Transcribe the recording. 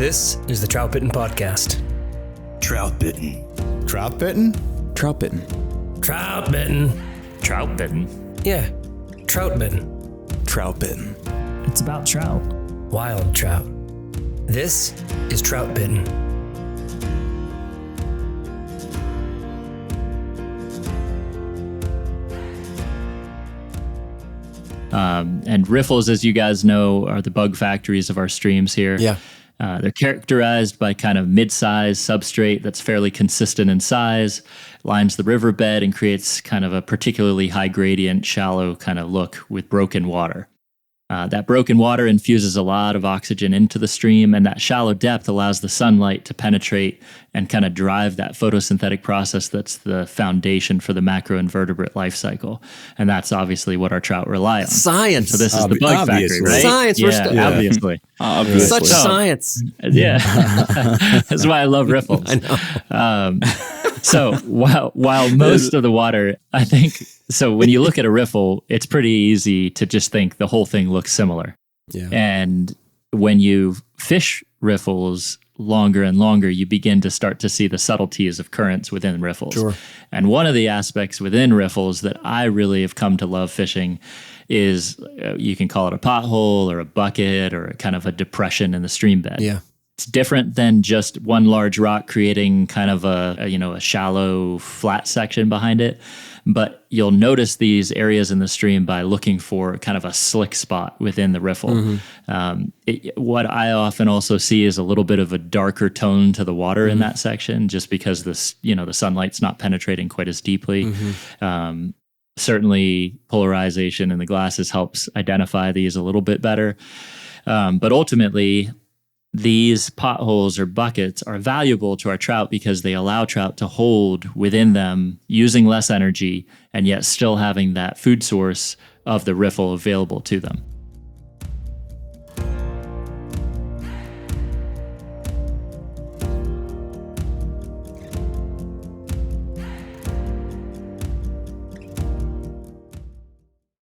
This is the Troutbitten Podcast. Troutbitten. Troutbitten? Troutbitten. Troutbitten. Troutbitten. Yeah, Troutbitten. Troutbitten. It's about trout. Wild trout. This is Troutbitten. And riffles, as you guys know, are the bug factories of our streams here. Yeah. They're characterized by kind of mid-sized substrate that's fairly consistent in size, lines the riverbed, and creates kind of a particularly high gradient, shallow kind of look with broken water. That broken water infuses a lot of oxygen into the stream, and that shallow depth allows the sunlight to penetrate and kind of drive that photosynthetic process that's the foundation for the macroinvertebrate life cycle. And that's obviously what our trout rely on. Science. So this is the bug factory, right? Science. Obviously. Such science. Yeah. That's why I love riffles. I know. So while most of the water, I think, so when you look at a riffle, it's pretty easy to just think the whole thing looks similar. Yeah. And when you fish riffles longer and longer, you begin to start to see the subtleties of currents within riffles. Sure. And one of the aspects within riffles that I really have come to love fishing is you can call it a pothole or a bucket or kind of a depression in the stream bed. Yeah. It's different than just one large rock creating kind of a shallow flat section behind it. But you'll notice these areas in the stream by looking for kind of a slick spot within the riffle. Mm-hmm. What I often also see is a little bit of a darker tone to the water in that section, just because the sunlight's not penetrating quite as deeply. Mm-hmm. Certainly polarization in the glasses helps identify these a little bit better. But ultimately, these potholes or buckets are valuable to our trout because they allow trout to hold within them using less energy and yet still having that food source of the riffle available to them.